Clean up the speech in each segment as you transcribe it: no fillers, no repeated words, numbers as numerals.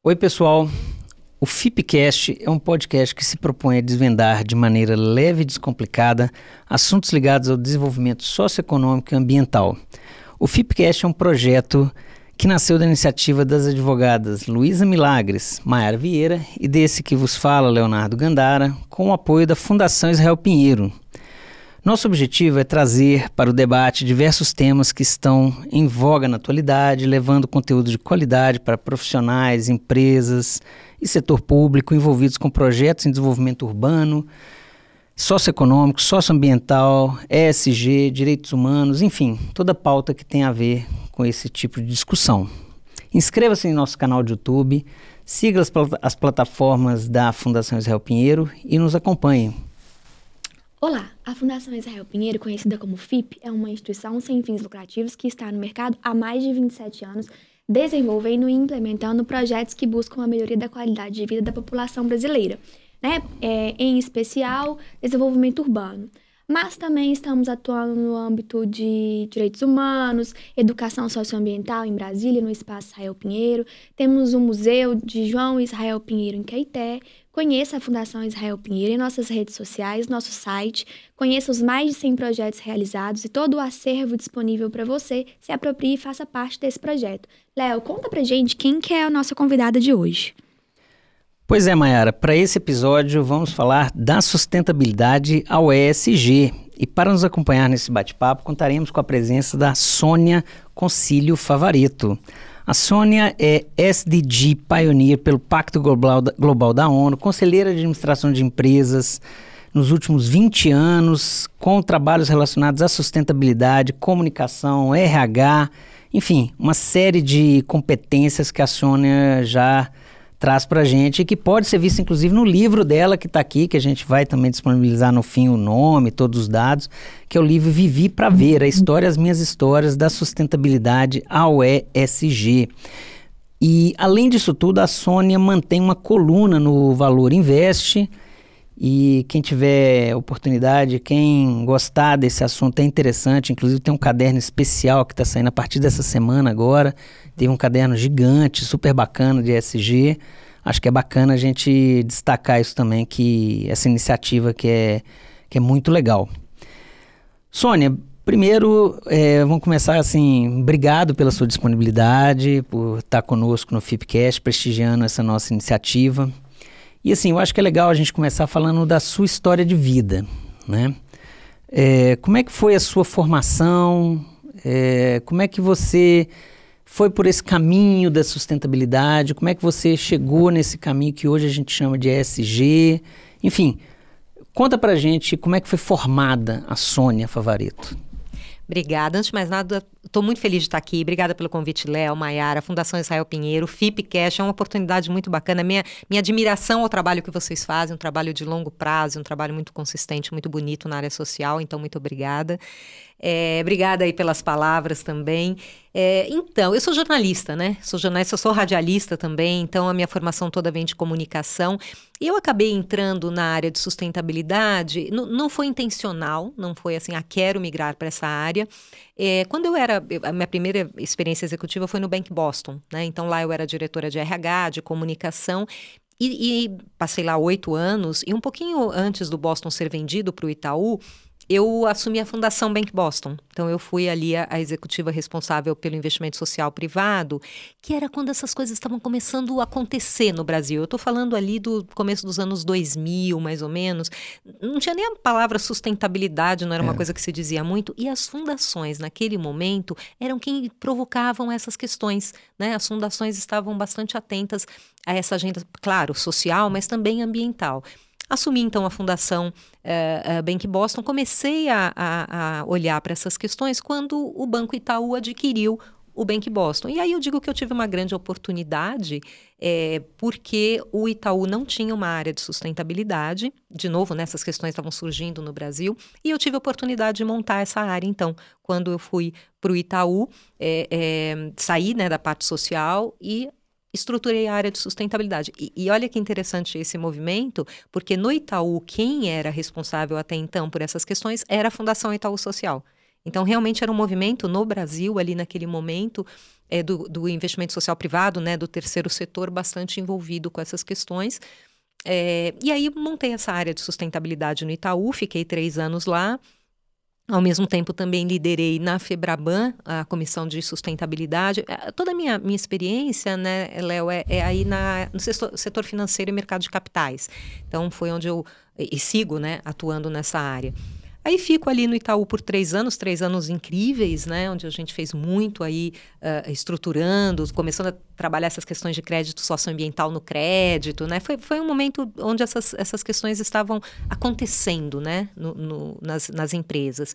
Oi, pessoal. O FIPcast é um podcast que se propõe a desvendar de maneira leve e descomplicada assuntos ligados ao desenvolvimento socioeconômico e ambiental. O FIPcast é um projeto que nasceu da iniciativa das advogadas Luísa Milagres, Maiara Vieira e desse que vos fala, Leonardo Gandara, com o apoio da Fundação Israel Pinheiro. Nosso objetivo é trazer para o debate diversos temas que estão em voga na atualidade, levando conteúdo de qualidade para profissionais, empresas e setor público envolvidos com projetos em desenvolvimento urbano, socioeconômico, socioambiental, ESG, direitos humanos, enfim, toda pauta que tem a ver com esse tipo de discussão. Inscreva-se em nosso canal de YouTube, siga as plataformas da Fundação Israel Pinheiro e nos acompanhe. Olá, a Fundação Israel Pinheiro, conhecida como FIP, é uma instituição sem fins lucrativos que está no mercado há mais de 27 anos, desenvolvendo e implementando projetos que buscam a melhoria da qualidade de vida da população brasileira, em especial desenvolvimento urbano. Mas também estamos atuando no âmbito de direitos humanos, educação socioambiental em Brasília, no Espaço Israel Pinheiro. Temos o Museu de João Israel Pinheiro em Caeté. Conheça a Fundação Israel Pinheiro em nossas redes sociais, nosso site. Conheça os mais de 100 projetos realizados e todo o acervo disponível para você. Se aproprie e faça parte desse projeto. Léo, conta pra gente quem que é a nossa convidada de hoje. Pois é, Maiara, para esse episódio vamos falar da sustentabilidade ao ESG. E para nos acompanhar nesse bate-papo, contaremos com a presença da Sônia Concílio Favaretto. A Sônia é SDG Pioneer pelo Pacto Global da ONU, conselheira de administração de empresas nos últimos 20 anos, com trabalhos relacionados à sustentabilidade, comunicação, RH, enfim, uma série de competências que a Sônia já traz para a gente e que pode ser vista inclusive no livro dela que está aqui, que a gente vai também disponibilizar no fim o nome, todos os dados, que é o livro Vivi para Ver, a história, as minhas histórias da sustentabilidade ao ESG. E além disso tudo, a Sônia mantém uma coluna no Valor Invest e quem tiver oportunidade, quem gostar desse assunto é interessante, inclusive tem um caderno especial que está saindo a partir dessa semana agora, teve um caderno gigante, super bacana de ESG, acho que é bacana a gente destacar isso também, que essa iniciativa que é muito legal. Sônia, primeiro, vamos começar assim, obrigado pela sua disponibilidade, por estar conosco no FIPcast, prestigiando essa nossa iniciativa. E assim, eu acho que é legal a gente começar falando da sua história de vida, né? Como é que foi a sua formação? Como é que você foi por esse caminho da sustentabilidade? Como é que você chegou nesse caminho que hoje a gente chama de ESG? Enfim, conta pra gente como é que foi formada a Sônia Favaretto. Obrigada. Antes de mais nada, estou muito feliz de estar aqui. Obrigada pelo convite, Léo, Maiara, Fundação Israel Pinheiro, FIPcast. É uma oportunidade muito bacana. Minha admiração ao trabalho que vocês fazem, um trabalho de longo prazo, um trabalho muito consistente, muito bonito na área social. Então, muito obrigada. Obrigada aí pelas palavras também. Então, eu sou jornalista, né? Sou jornalista, sou radialista também, então a minha formação toda vem de comunicação. E eu acabei entrando na área de sustentabilidade, não foi intencional, não foi assim, quero migrar para essa área. Quando a minha primeira experiência executiva foi no Bank Boston, né? Então lá eu era diretora de RH, de comunicação, e passei lá 8 anos, e um pouquinho antes do Boston ser vendido para o Itaú, eu assumi a Fundação Bank Boston. Então, eu fui ali a executiva responsável pelo investimento social privado, que era quando essas coisas estavam começando a acontecer no Brasil. Eu estou falando ali do começo dos anos 2000, mais ou menos. Não tinha nem a palavra sustentabilidade, não era uma coisa que se dizia muito. E as fundações, naquele momento, eram quem provocavam essas questões, né? As fundações estavam bastante atentas a essa agenda, claro, social, mas também ambiental. Assumi, então, a Fundação Bank Boston, comecei a olhar para essas questões quando o Banco Itaú adquiriu o Bank Boston. E aí eu digo que eu tive uma grande oportunidade, porque o Itaú não tinha uma área de sustentabilidade. De novo, né, essas questões estavam surgindo no Brasil, e eu tive a oportunidade de montar essa área, então, quando eu fui para o Itaú, saí, né, da parte social e estruturei a área de sustentabilidade. E olha que interessante esse movimento, porque no Itaú, quem era responsável até então por essas questões era a Fundação Itaú Social. Então, realmente era um movimento no Brasil, ali naquele momento, do investimento social privado, né, do terceiro setor, bastante envolvido com essas questões. E aí montei essa área de sustentabilidade no Itaú, fiquei 3 anos lá. Ao mesmo tempo também liderei na Febraban, a comissão de sustentabilidade. Toda a minha experiência, né, Léo, é aí no setor financeiro e mercado de capitais. Então foi onde eu sigo, né, atuando nessa área. Aí fico ali no Itaú por 3 anos incríveis, né, onde a gente fez muito aí, estruturando, começando a trabalhar essas questões de crédito socioambiental no crédito, né, foi um momento onde essas questões estavam acontecendo, né, nas empresas.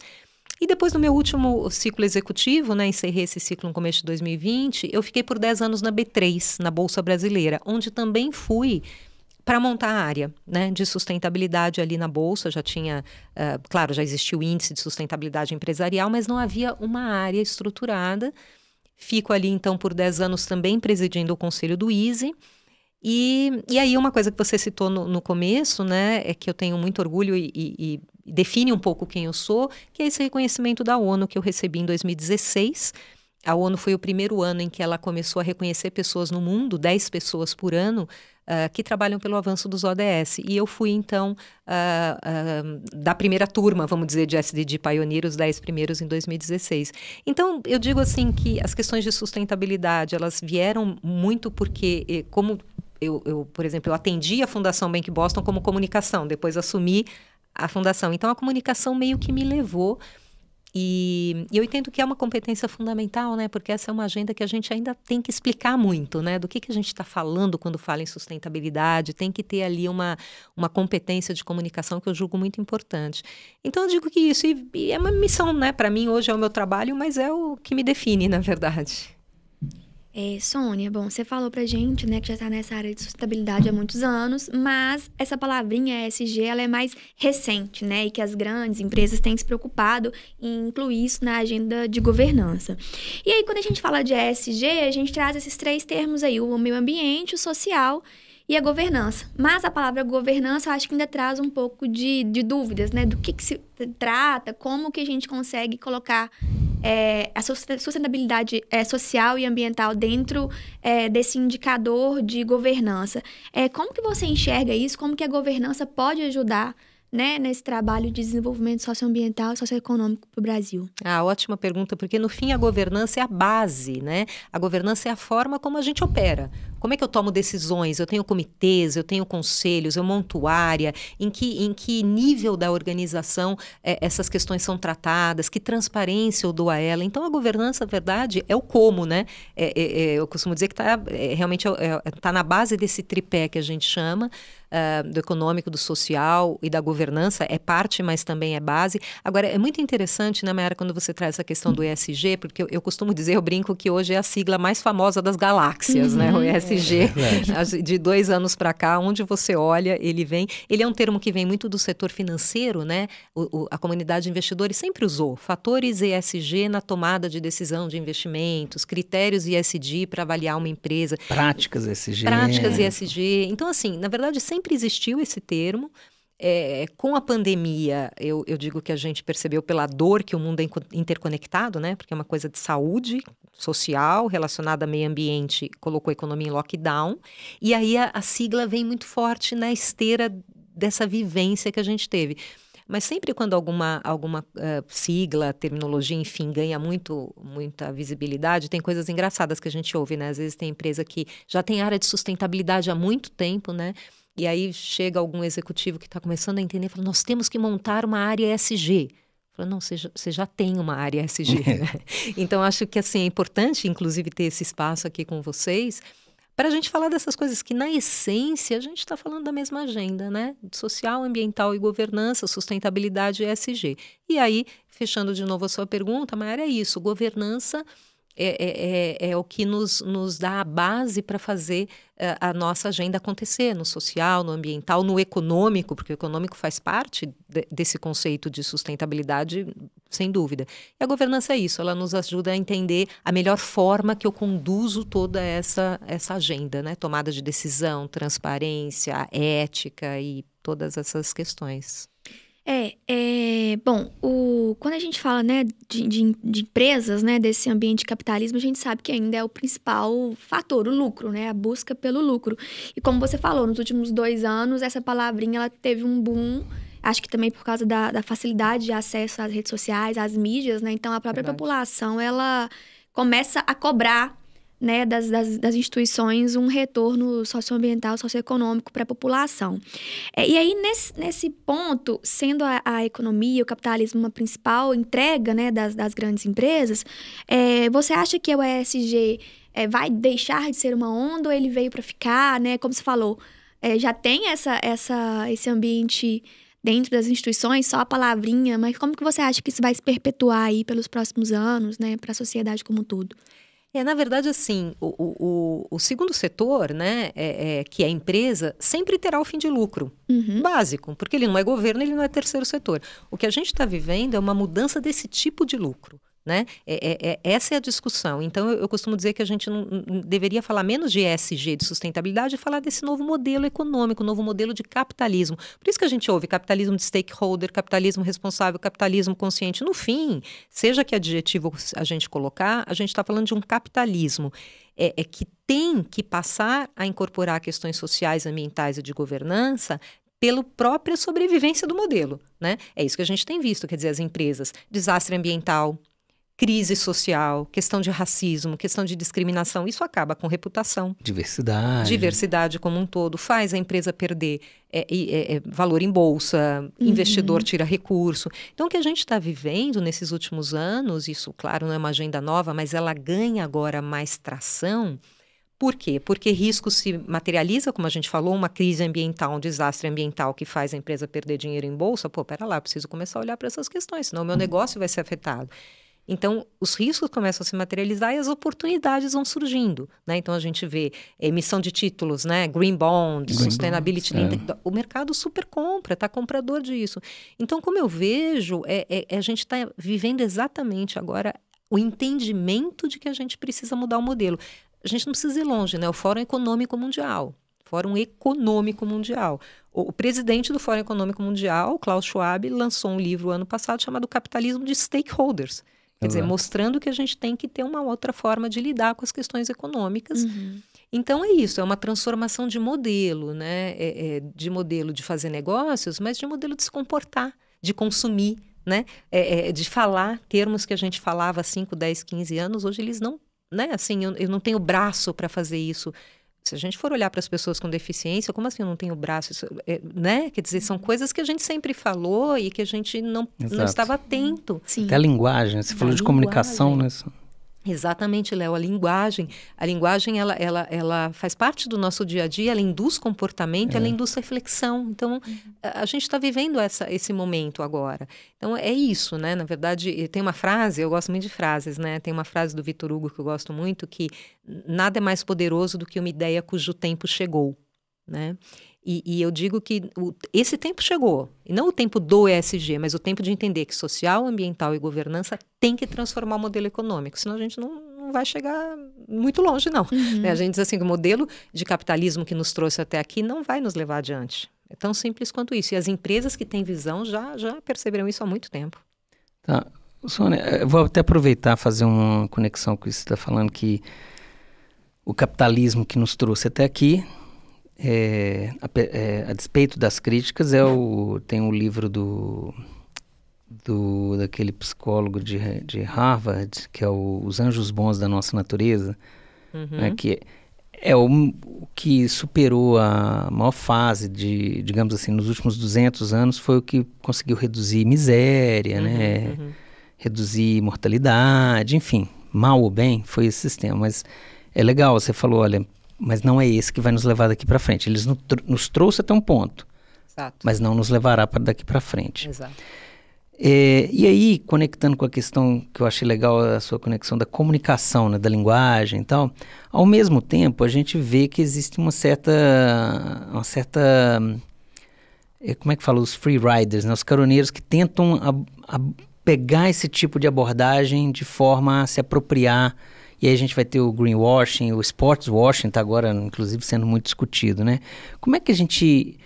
E depois do meu último ciclo executivo, né, encerrei esse ciclo no começo de 2020, eu fiquei por 10 anos na B3, na Bolsa Brasileira, onde também fui para montar a área, né, de sustentabilidade ali na Bolsa. Já tinha, claro, já existia o índice de sustentabilidade empresarial, mas não havia uma área estruturada. Fico ali, então, por 10 anos também presidindo o conselho do ISE. E aí uma coisa que você citou no começo, né, é que eu tenho muito orgulho e define um pouco quem eu sou, que é esse reconhecimento da ONU que eu recebi em 2016. A ONU foi o primeiro ano em que ela começou a reconhecer pessoas no mundo, 10 pessoas por ano, que trabalham pelo avanço dos ODS. E eu fui, então, da primeira turma, vamos dizer, de SDG Pioneer, os 10 primeiros em 2016. Então, eu digo assim que as questões de sustentabilidade, elas vieram muito porque, como por exemplo, eu atendi a Fundação Bank Boston como comunicação, depois assumi a fundação. Então, a comunicação meio que me levou. E eu entendo que é uma competência fundamental, né? Porque essa é uma agenda que a gente ainda tem que explicar muito, né? Do que a gente está falando quando fala em sustentabilidade. Tem que ter ali uma competência de comunicação que eu julgo muito importante. Então, eu digo que isso e é uma missão, né? Para mim, hoje é o meu trabalho, mas é o que me define, na verdade. Sônia, bom, você falou pra gente, né, que já está nessa área de sustentabilidade há muitos anos, mas essa palavrinha ESG, ela é mais recente, né, e que as grandes empresas têm se preocupado em incluir isso na agenda de governança. E aí, quando a gente fala de ESG, a gente traz esses 3 termos aí, o meio ambiente, o social e a governança. Mas a palavra governança, eu acho que ainda traz um pouco de dúvidas, né, do que se trata, como que a gente consegue colocar a sustentabilidade social e ambiental dentro desse indicador de governança. Como que você enxerga isso? Como que a governança pode ajudar, né, nesse trabalho de desenvolvimento socioambiental e socioeconômico para o Brasil? Ótima pergunta, porque no fim a governança é a base, né? A governança é a forma como a gente opera. Como é que eu tomo decisões? Eu tenho comitês, eu tenho conselhos, eu monto área, em que nível da organização essas questões são tratadas, que transparência eu dou a ela. Então a governança, na verdade, é o como, né? Eu costumo dizer que realmente está na base desse tripé que a gente chama, do econômico, do social e da governança, é parte, mas também é base. Agora, é muito interessante, né, Mayara, quando você traz essa questão do ESG, porque eu costumo dizer, eu brinco que hoje é a sigla mais famosa das galáxias, né, o ESG. De 2 anos para cá, onde você olha, ele é um termo que vem muito do setor financeiro, né, a comunidade de investidores sempre usou fatores ESG na tomada de decisão de investimentos, critérios ESG para avaliar uma empresa. Práticas ESG. Práticas ESG. Então, assim, na verdade, sempre existiu esse termo. Com a pandemia, eu digo que a gente percebeu pela dor que o mundo é interconectado, né? Porque é uma coisa de saúde social relacionada ao meio ambiente, colocou a economia em lockdown. E aí a sigla vem muito forte na esteira dessa vivência que a gente teve. Mas sempre quando alguma sigla, terminologia, enfim, ganha muita visibilidade, tem coisas engraçadas que a gente ouve, né? Às vezes tem empresa que já tem área de sustentabilidade há muito tempo, né? E aí chega algum executivo que está começando a entender e fala, nós temos que montar uma área ESG. Fala, não, você já tem uma área ESG, né? Então, acho que assim, é importante, inclusive, ter esse espaço aqui com vocês, para a gente falar dessas coisas que, na essência, a gente está falando da mesma agenda, né? Social, ambiental e governança, sustentabilidade e ESG. E aí, fechando de novo a sua pergunta, Mayara, é isso, governança é o que nos dá a base para fazer a nossa agenda acontecer, no social, no ambiental, no econômico, porque o econômico faz parte desse conceito de sustentabilidade, sem dúvida. E a governança é isso, ela nos ajuda a entender a melhor forma que eu conduzo toda essa agenda, né? Tomada de decisão, transparência, ética e todas essas questões. Bom, quando a gente fala, né, de empresas, né, desse ambiente de capitalismo, a gente sabe que ainda é o principal fator, o lucro, né, a busca pelo lucro. E como você falou, nos últimos 2 anos, essa palavrinha, ela teve um boom, acho que também por causa da facilidade de acesso às redes sociais, às mídias, né, então a própria população, ela começa a cobrar, né, das instituições um retorno socioambiental, socioeconômico para a população. E aí, nesse ponto, sendo a economia, o capitalismo uma principal entrega, né, das grandes empresas, você acha que o ESG vai deixar de ser uma onda ou ele veio para ficar, né? Como você falou, já tem esse ambiente dentro das instituições, só a palavrinha, mas como que você acha que isso vai se perpetuar aí pelos próximos anos, né, para a sociedade como um todo? Na verdade, assim, o segundo setor, né, que é a empresa, sempre terá o fim de lucro básico, porque ele não é governo, ele não é terceiro setor. O que a gente está vivendo é uma mudança desse tipo de lucro, né? Essa é a discussão. Então, eu costumo dizer que a gente não deveria falar menos de ESG, de sustentabilidade, e falar desse novo modelo econômico, novo modelo de capitalismo. Por isso que a gente ouve capitalismo de stakeholder, capitalismo responsável, capitalismo consciente. No fim, seja que adjetivo a gente colocar, a gente está falando de um capitalismo que tem que passar a incorporar questões sociais, ambientais e de governança pela própria sobrevivência do modelo, né? É isso que a gente tem visto, quer dizer, as empresas, desastre ambiental, crise social, questão de racismo, questão de discriminação, isso acaba com reputação. Diversidade como um todo, faz a empresa perder valor em bolsa, investidor tira recurso. Então, o que a gente está vivendo nesses últimos anos, isso, claro, não é uma agenda nova, mas ela ganha agora mais tração. Por quê? Porque risco se materializa, como a gente falou, uma crise ambiental, um desastre ambiental que faz a empresa perder dinheiro em bolsa. Pô, pera lá, eu preciso começar a olhar para essas questões, senão o meu negócio vai ser afetado. Então, os riscos começam a se materializar e as oportunidades vão surgindo, né? Então, a gente vê emissão de títulos, né? Green Bonds, Sustainability Linked. O mercado super compra, está comprador disso. Então, como eu vejo, a gente está vivendo exatamente agora o entendimento de que a gente precisa mudar o modelo. A gente não precisa ir longe, né? O Fórum Econômico Mundial. Fórum Econômico Mundial. O presidente do Fórum Econômico Mundial, Klaus Schwab, lançou um livro ano passado chamado Capitalismo de Stakeholders. Quer dizer, mostrando que a gente tem que ter uma outra forma de lidar com as questões econômicas. Então, é isso, é uma transformação de modelo, né? De modelo de fazer negócios, mas de modelo de se comportar, de consumir, né? De falar termos que a gente falava há 5, 10, 15 anos, hoje eles não, né? Assim, eu não tenho braço para fazer isso. Se a gente for olhar para as pessoas com deficiência, como assim eu não tenho braço? Isso, né? Quer dizer, são coisas que a gente sempre falou e que a gente não estava atento. Sim. Até a linguagem, você falou de comunicação, né? Exatamente, Léo, a linguagem ela faz parte do nosso dia a dia, ela induz comportamento, ela induz reflexão. Então, a gente está vivendo esse momento agora. Então, é isso, né? Na verdade, tem uma frase, eu gosto muito de frases, né? Tem uma frase do Victor Hugo que eu gosto muito, que nada é mais poderoso do que uma ideia cujo tempo chegou, né? E eu digo que esse tempo chegou, e não o tempo do ESG, mas o tempo de entender que social, ambiental e governança tem que transformar o modelo econômico, senão a gente não vai chegar muito longe, não. Né? A gente diz assim, que o modelo de capitalismo que nos trouxe até aqui não vai nos levar adiante. É tão simples quanto isso. E as empresas que têm visão já perceberam isso há muito tempo. Tá. Sônia, eu vou até aproveitar e fazer uma conexão com isso que você está falando, que o capitalismo que nos trouxe até aqui, a despeito das críticas, tem um livro daquele psicólogo de Harvard, que é Os Anjos Bons da Nossa Natureza, né, que é o que superou a maior fase digamos assim, nos últimos 200 anos, foi o que conseguiu reduzir miséria, né, reduzir mortalidade, enfim, mal ou bem, foi esse sistema. Mas é legal, você falou, olha, mas não é esse que vai nos levar daqui para frente. Eles nos trouxe até um ponto, exato, mas não nos levará para daqui para frente. Exato. E aí, conectando com a questão que eu achei legal, a sua conexão da comunicação, né, da linguagem e tal, ao mesmo tempo a gente vê que existe uma certa como é que fala, os free riders, né, os caroneiros que tentam pegar esse tipo de abordagem de forma a se apropriar. E aí a gente vai ter o greenwashing, o sportswashing, está agora inclusive sendo muito discutido, né? Como é que a gente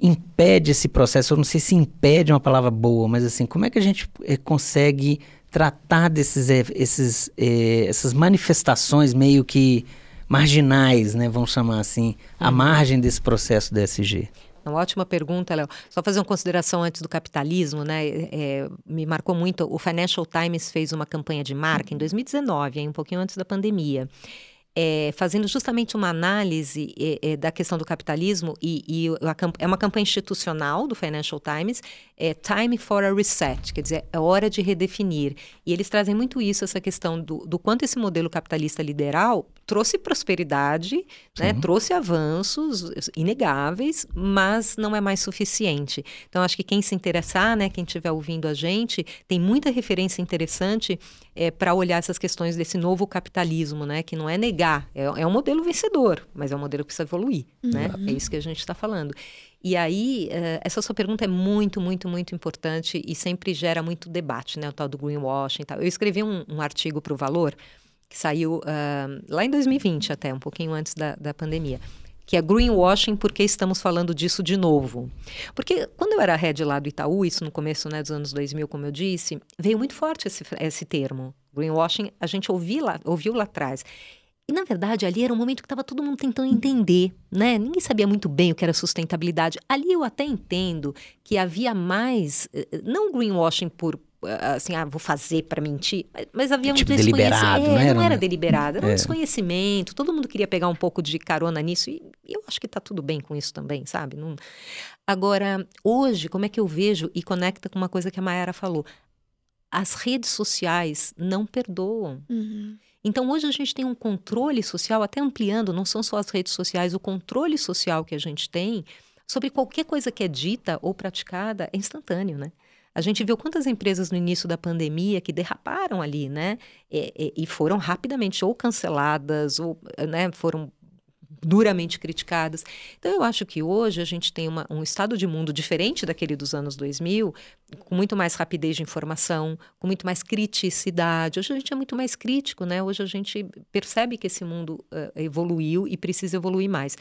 impede esse processo? Eu não sei se impede é uma palavra boa, mas assim, como é que a gente consegue tratar essas manifestações meio que marginais, né, vamos chamar assim, à margem desse processo da ESG? Uma ótima pergunta, Léo. Só fazer uma consideração antes do capitalismo, né? Me marcou muito, o Financial Times fez uma campanha de marca em 2019, um pouquinho antes da pandemia, fazendo justamente uma análise da questão do capitalismo é uma campanha institucional do Financial Times, Time for a Reset, quer dizer, é hora de redefinir. E eles trazem muito isso, essa questão do quanto esse modelo capitalista liberal trouxe prosperidade, né, trouxe avanços inegáveis, mas não é mais suficiente. Então, acho que quem se interessar, né, quem estiver ouvindo a gente, tem muita referência interessante para olhar essas questões desse novo capitalismo, né, que não é negar, é um modelo vencedor, mas é um modelo que precisa evoluir, né? É isso que a gente está falando. E aí, essa sua pergunta é muito, muito, muito importante e sempre gera muito debate, né, o tal do greenwashing e tal. Eu escrevi um artigo para o Valor, que saiu lá em 2020 até, um pouquinho antes da pandemia, que é greenwashing, porque estamos falando disso de novo. Porque quando eu era head lá do Itaú, isso no começo, né, dos anos 2000, como eu disse, veio muito forte esse termo. Greenwashing, a gente ouviu lá atrás. E, na verdade, ali era um momento que estava todo mundo tentando entender, né? Ninguém sabia muito bem o que era sustentabilidade. Ali eu até entendo que havia mais, não greenwashing por assim, vou fazer para mentir, mas havia tipo um deliberado, não era deliberado, era um desconhecimento, todo mundo queria pegar um pouco de carona nisso e eu acho que tá tudo bem com isso também, sabe? Não... Agora, hoje, como é que eu vejo e conecta com uma coisa que a Mayara falou? As redes sociais não perdoam. Então, hoje a gente tem um controle social, até ampliando, não são só as redes sociais, o controle social que a gente tem sobre qualquer coisa que é dita ou praticada é instantâneo, né? A gente viu quantas empresas no início da pandemia que derraparam ali, né? E foram rapidamente ou canceladas ou, né, foram duramente criticadas. Então, eu acho que hoje a gente tem um estado de mundo diferente daquele dos anos 2000, com muito mais rapidez de informação, com muito mais criticidade. Hoje a gente é muito mais crítico, né? Hoje a gente percebe que esse mundo evoluiu e precisa evoluir mais.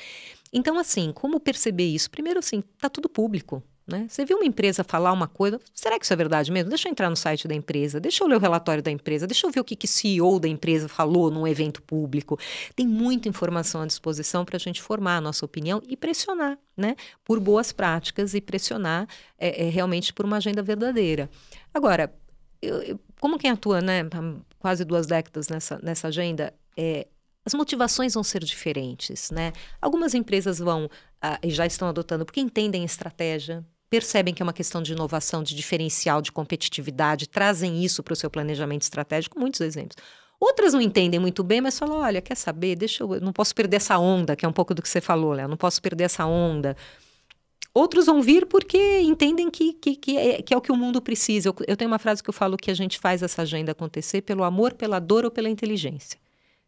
Então, assim, como perceber isso? Primeiro, assim, está tudo público. Né? Você viu uma empresa falar uma coisa, será que isso é verdade mesmo? Deixa eu entrar no site da empresa, deixa eu ler o relatório da empresa, deixa eu ver o que o CEO da empresa falou num evento público. Tem muita informação à disposição para a gente formar a nossa opinião e pressionar, né? Por boas práticas e pressionar realmente por uma agenda verdadeira. Agora, como quem atua, né, há quase 2 décadas nessa agenda, as motivações vão ser diferentes, né? Algumas empresas vão e já estão adotando porque entendem a estratégia, percebem que é uma questão de inovação, de diferencial, de competitividade, trazem isso para o seu planejamento estratégico, muitos exemplos. Outras não entendem muito bem, mas falam, olha, quer saber, eu não posso perder essa onda, que é um pouco do que você falou, Léo, não posso perder essa onda. Outros vão vir porque entendem que é o que o mundo precisa. Eu tenho uma frase que eu falo que a gente faz essa agenda acontecer pelo amor, pela dor ou pela inteligência.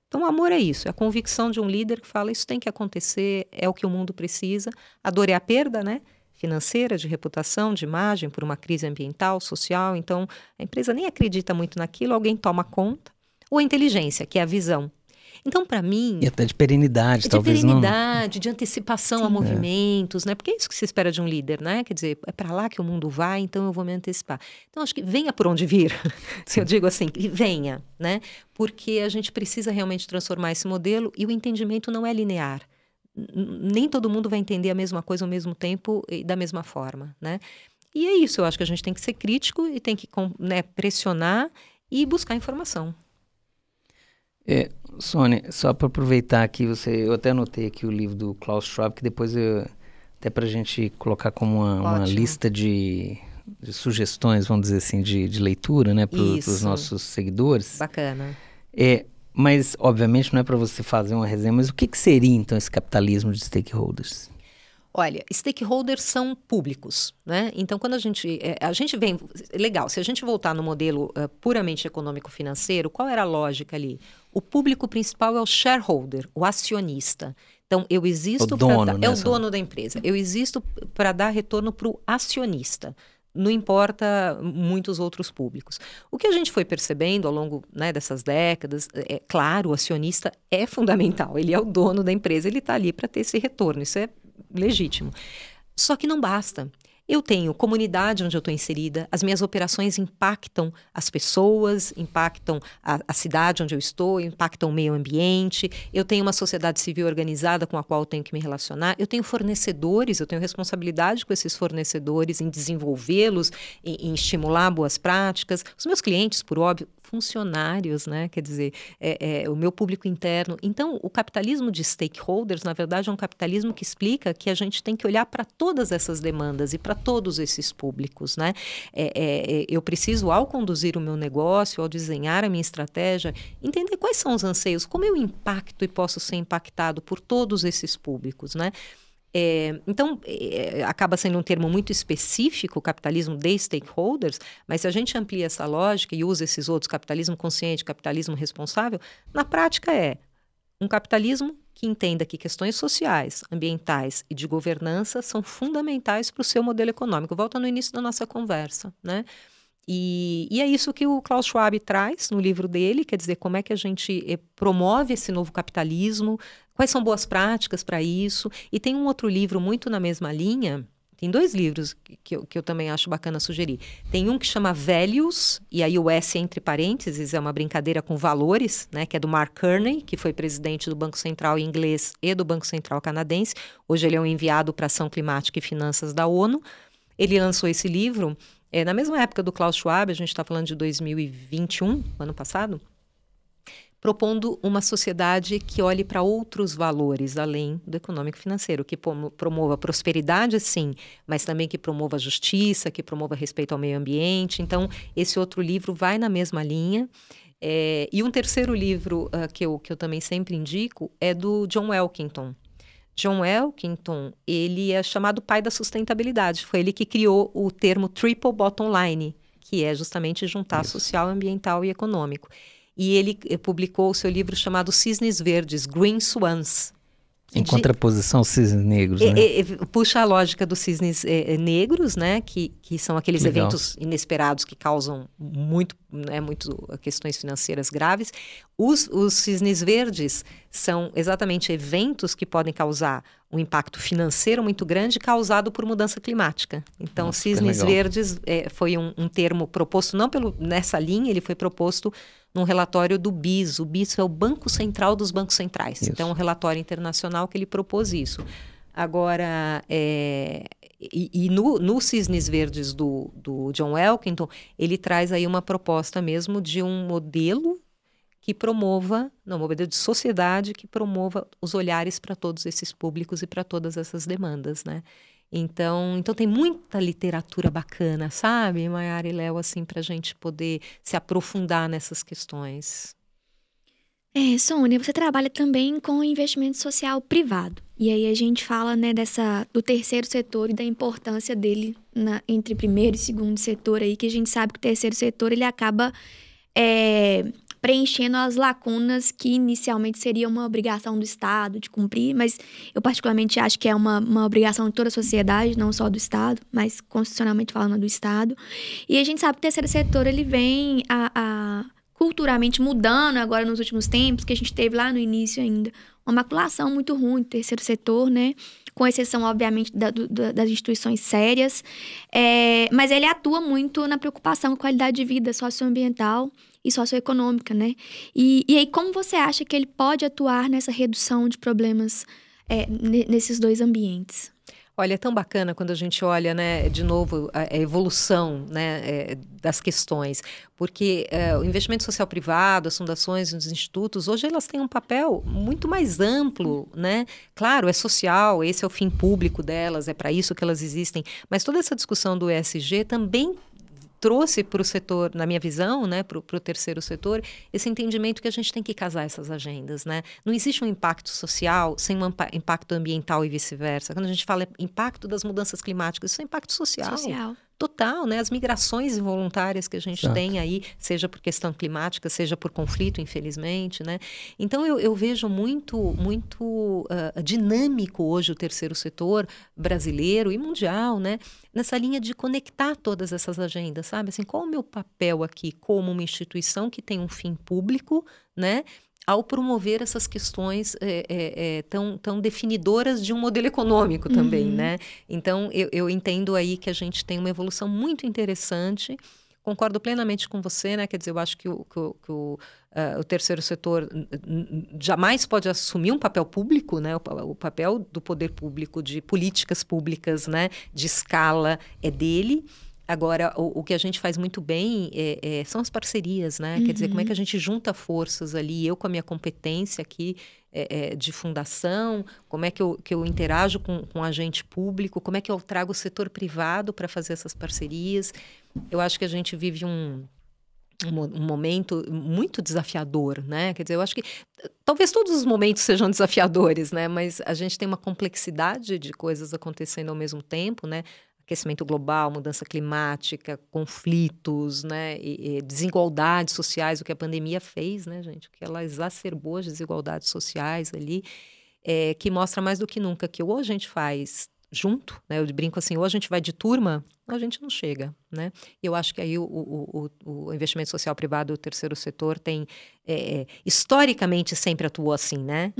Então, o amor é isso, é a convicção de um líder que fala isso tem que acontecer, é o que o mundo precisa. A dor é a perda, né? Financeira, de reputação, de imagem, por uma crise ambiental, social. Então, a empresa nem acredita muito naquilo, alguém toma conta. Ou a inteligência, que é a visão. Então, para mim... E até de perenidade, talvez não. De perenidade, de antecipação a movimentos, né? Porque é isso que se espera de um líder, né? Quer dizer, é para lá que o mundo vai, então eu vou me antecipar. Então, acho que venha por onde vir. Se eu digo assim, venha, né? Porque a gente precisa realmente transformar esse modelo e o entendimento não é linear. Nem todo mundo vai entender a mesma coisa ao mesmo tempo e da mesma forma, né? E é isso, eu acho que a gente tem que ser crítico e tem que, né, pressionar e buscar informação. Sônia, só para aproveitar aqui, eu até anotei aqui o livro do Klaus Schwab, que depois até para a gente colocar como uma lista de sugestões, vamos dizer assim, de leitura, né, para os nossos seguidores. Bacana. Mas, obviamente, não é para você fazer uma resenha, mas o que seria, então, esse capitalismo de stakeholders? Olha, stakeholders são públicos, né? Então, quando a gente vem... Legal, se a gente voltar no modelo puramente econômico-financeiro, qual era a lógica ali? O público principal é o shareholder, o acionista. Então, eu existo... É o dono da empresa. Eu existo para dar retorno para o acionista. Não importa muitos outros públicos. O que a gente foi percebendo ao longo, né, dessas décadas, claro, o acionista é fundamental. Ele é o dono da empresa, ele está ali para ter esse retorno. Isso é legítimo. Só que não basta. Eu tenho comunidade onde eu estou inserida, as minhas operações impactam as pessoas, impactam a cidade onde eu estou, impactam o meio ambiente, eu tenho uma sociedade civil organizada com a qual eu tenho que me relacionar, eu tenho fornecedores, eu tenho responsabilidade com esses fornecedores em desenvolvê-los, em estimular boas práticas, os meus clientes, por óbvio, funcionários, né? Quer dizer, o meu público interno. Então, o capitalismo de stakeholders, na verdade, é um capitalismo que explica que a gente tem que olhar para todas essas demandas e para todos esses públicos, né? Eu preciso, ao conduzir o meu negócio, ao desenhar a minha estratégia, entender quais são os anseios, como eu impacto e posso ser impactado por todos esses públicos, né? Então, acaba sendo um termo muito específico, o capitalismo de stakeholders, mas se a gente amplia essa lógica e usa esses outros, capitalismo consciente, capitalismo responsável, na prática é um capitalismo que entenda que questões sociais, ambientais e de governança são fundamentais para o seu modelo econômico. Volta no início da nossa conversa, né? E é isso que o Klaus Schwab traz no livro dele, quer dizer, como é que a gente promove esse novo capitalismo, quais são boas práticas para isso. E tem um outro livro muito na mesma linha, tem 2 livros que eu também acho bacana sugerir. Tem um que chama Values, e aí o S entre parênteses é uma brincadeira com valores, né, que é do Mark Carney, que foi presidente do Banco Central inglês e do Banco Central canadense. Hoje ele é um enviado para Ação Climática e Finanças da ONU. Ele lançou esse livro na mesma época do Klaus Schwab, a gente está falando de 2021, ano passado, propondo uma sociedade que olhe para outros valores, além do econômico financeiro, que promova prosperidade, sim, mas também que promova justiça, que promova respeito ao meio ambiente. Então, esse outro livro vai na mesma linha. E um terceiro livro que eu também sempre indico é do John Elkington. John Elkington, ele é chamado pai da sustentabilidade. Foi ele que criou o termo Triple Bottom Line, que é justamente juntar social, ambiental e econômico. E ele publicou o seu livro chamado Cisnes Verdes, Green Swans. Em contraposição aos cisnes negros, né? Puxa a lógica dos cisnes negros, né? Que são aqueles eventos inesperados que causam muito questões financeiras graves. Os cisnes verdes são exatamente eventos que podem causar um impacto financeiro muito grande causado por mudança climática. Então, cisnes verdes foi um termo proposto, não nessa linha, ele foi proposto num relatório do BIS. O BIS é o Banco Central dos Bancos Centrais. Isso. Então, é um relatório internacional que ele propôs isso. Agora, no Cisnes Verdes do John Elkington, ele traz aí uma proposta mesmo de um modelo que promova, um modelo de sociedade que promova os olhares para todos esses públicos e para todas essas demandas, né? Então tem muita literatura bacana, sabe, Maiara e Léo, assim, para a gente poder se aprofundar nessas questões. Sônia, você trabalha também com investimento social privado. E aí a gente fala, né, do terceiro setor e da importância dele entre primeiro e segundo setor aí, que a gente sabe que o terceiro setor ele acaba preenchendo as lacunas que inicialmente seria uma obrigação do Estado de cumprir, mas eu particularmente acho que é uma obrigação de toda a sociedade, não só do Estado, mas constitucionalmente falando do Estado. E a gente sabe que o terceiro setor ele vem culturalmente mudando agora nos últimos tempos, que a gente teve lá no início ainda uma maculação muito ruim do terceiro setor, né? Com exceção, obviamente, das instituições sérias. Mas ele atua muito na preocupação com a qualidade de vida socioambiental e socioeconômica, né? E aí, como você acha que ele pode atuar nessa redução de problemas nesses 2 ambientes? Olha, é tão bacana quando a gente olha, né, de novo, a evolução, né, das questões, porque o investimento social privado, as fundações, os institutos, hoje elas têm um papel muito mais amplo, né? Claro, é social, esse é o fim público delas, é para isso que elas existem, mas toda essa discussão do ESG também trouxe para o setor, na minha visão, né, para o terceiro setor, esse entendimento que a gente tem que casar essas agendas, né? Não existe um impacto social sem um impacto ambiental e vice-versa. Quando a gente fala impacto das mudanças climáticas, isso é impacto social. Total, né? As migrações involuntárias que a gente tem aí, seja por questão climática, seja por conflito, infelizmente, né? Então, eu vejo muito dinâmico hoje o terceiro setor brasileiro e mundial, né? Nessa linha de conectar todas essas agendas, sabe? Assim, qual o meu papel aqui como uma instituição que tem um fim público, né? ao promover essas questões tão definidoras de um modelo econômico também, né? Então, eu entendo aí que a gente tem uma evolução muito interessante. Concordo plenamente com você, né? Quer dizer, eu acho que o terceiro setor jamais pode assumir um papel público, né? O papel do poder público, de políticas públicas, né? De escala, é dele. Agora, o que a gente faz muito bem são as parcerias, né? Quer dizer, como é que a gente junta forças ali, eu com a minha competência aqui de fundação, como é que eu interajo com o agente público, como é que eu trago o setor privado para fazer essas parcerias. Eu acho que a gente vive um momento muito desafiador, né? Quer dizer, eu acho que talvez todos os momentos sejam desafiadores, né? Mas a gente tem uma complexidade de coisas acontecendo ao mesmo tempo, né? Aquecimento global, mudança climática, conflitos, né, e desigualdades sociais, o que a pandemia fez, né, gente, o que ela exacerbou as desigualdades sociais ali, que mostra mais do que nunca que ou a gente faz junto, né, eu brinco assim, ou a gente vai de turma, ou a gente não chega, né? Eu acho que aí o investimento social privado, o terceiro setor tem, historicamente sempre atuou assim, né?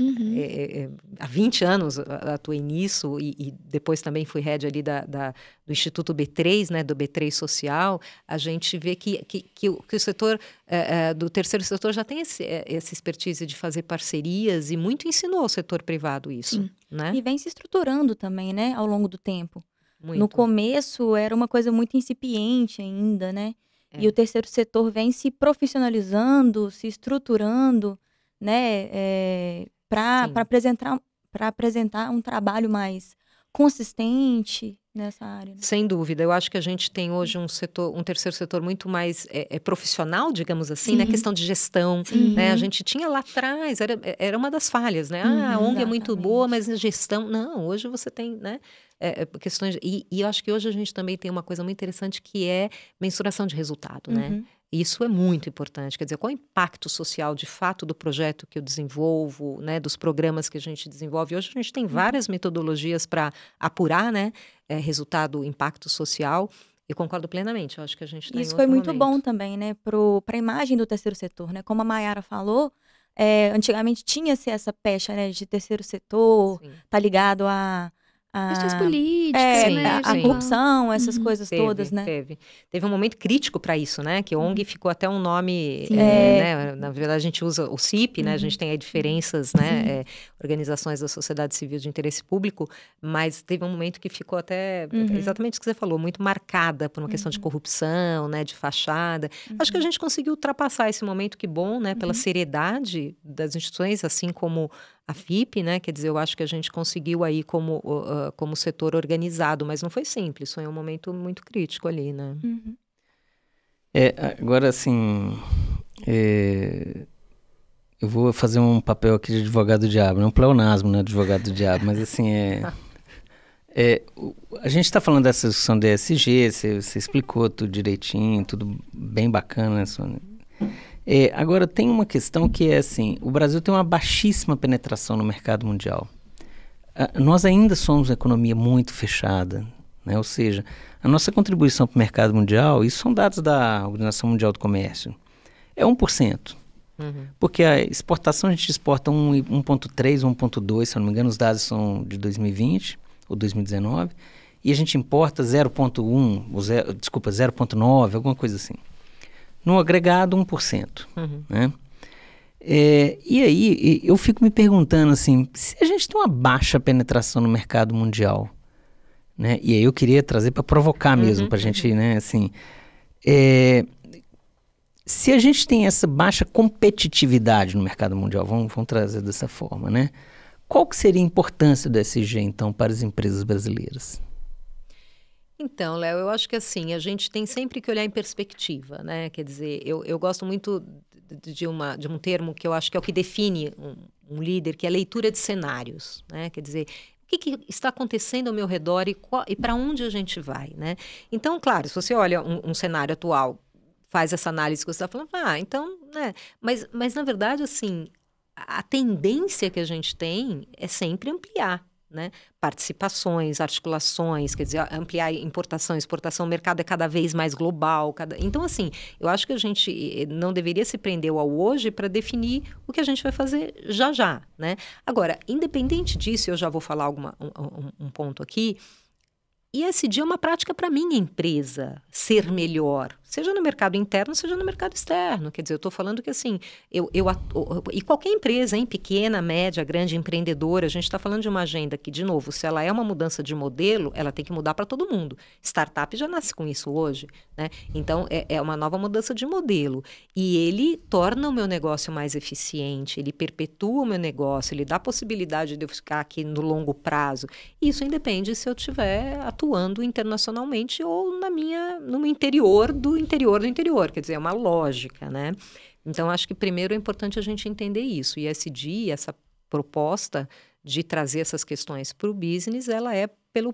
Há 20 anos atuei nisso e depois também fui head ali do Instituto B3, né, do B3 Social. A gente vê que o setor do terceiro setor já tem essa expertise de fazer parcerias e muito ensinou ao setor privado isso, né? E vem se estruturando também, né, ao longo do tempo. Muito. No começo era uma coisa muito incipiente ainda, né? E o terceiro setor vem se profissionalizando, se estruturando, né? Para apresentar um trabalho mais consistente nessa área. Né? Sem dúvida. Eu acho que a gente tem hoje um terceiro setor muito mais profissional, digamos assim, né? Questão de gestão, né? A gente tinha lá atrás, era uma das falhas, né? A ONG é muito boa, mas a gestão... Não, hoje você tem, né? Questões... E eu acho que hoje a gente também tem uma coisa muito interessante que é mensuração de resultado, né? Isso é muito importante, quer dizer, qual é o impacto social de fato do projeto que eu desenvolvo, né, dos programas que a gente desenvolve. Hoje a gente tem várias metodologias para apurar, né, resultado, impacto social. Eu concordo plenamente, eu acho que a gente está Isso foi muito bom também, né, para a imagem do terceiro setor, né, como a Mayara falou, antigamente tinha-se essa pecha, né, de terceiro setor, tá ligado a questões políticas, né? A corrupção, essas coisas todas, né? Teve um momento crítico para isso, né? Que ONG ficou até um nome, né? Na verdade, a gente usa o CIP, né? A gente tem aí diferenças, né? Organizações da sociedade civil de interesse público, mas teve um momento que ficou até, exatamente o que você falou, muito marcada por uma questão de corrupção, né? De fachada. Acho que a gente conseguiu ultrapassar esse momento, que bom, né? Pela seriedade das instituições, assim como a FIP, né? Quer dizer, eu acho que a gente conseguiu aí como setor organizado, mas não foi simples, foi um momento muito crítico ali, né? Agora, assim, eu vou fazer um papel aqui de advogado do diabo, não é um pleonasmo, né, advogado do diabo, mas assim, a gente está falando dessa discussão do ESG, você explicou tudo direitinho, tudo bem bacana, né, Sônia? Agora, tem uma questão que é assim, o Brasil tem uma baixíssima penetração no mercado mundial. Nós ainda somos uma economia muito fechada, né? Ou seja, a nossa contribuição para o mercado mundial, isso são dados da Organização Mundial do Comércio, é 1%. Porque a exportação, a gente exporta 1,3, 1,2, se eu não me engano, os dados são de 2020 ou 2019, e a gente importa 0,9, alguma coisa assim. No agregado, 1%. Né? E aí, eu fico me perguntando assim, se a gente tem uma baixa penetração no mercado mundial, né? E aí eu queria trazer para provocar mesmo, para a gente, né, assim, se a gente tem essa baixa competitividade no mercado mundial, vamos trazer dessa forma, né? Qual que seria a importância do ESG, então, para as empresas brasileiras? Então, Léo, eu acho que assim, a gente tem sempre que olhar em perspectiva, né? Quer dizer, eu gosto muito de um termo que eu acho que é o que define um líder, que é a leitura de cenários, né? Quer dizer, o que está acontecendo ao meu redor e para onde a gente vai, né? Então, claro, se você olha um cenário atual, faz essa análise que você está falando, então, né? Mas na verdade, assim, a tendência que a gente tem é sempre ampliar, né? Participações, articulações, quer dizer, ampliar importação, exportação, o mercado é cada vez mais global. Então, assim, eu acho que a gente não deveria se prender ao hoje para definir o que a gente vai fazer já, né? Agora, independente disso, eu já vou falar um ponto aqui, ESG é uma prática para minha empresa ser melhor, seja no mercado interno, seja no mercado externo. Quer dizer, eu estou falando que assim, e qualquer empresa, hein, pequena, média, grande, empreendedora, a gente está falando de uma agenda que, de novo, se ela é uma mudança de modelo, ela tem que mudar para todo mundo. Startup já nasce com isso hoje, né? Então, é uma nova mudança de modelo. E ele torna o meu negócio mais eficiente, ele perpetua o meu negócio, ele dá a possibilidade de eu ficar aqui no longo prazo. Isso independe se eu estiver atuando internacionalmente ou no interior do interior, quer dizer, é uma lógica, né? Então, acho que primeiro é importante a gente entender isso. E essa proposta de trazer essas questões para o business, ela é pela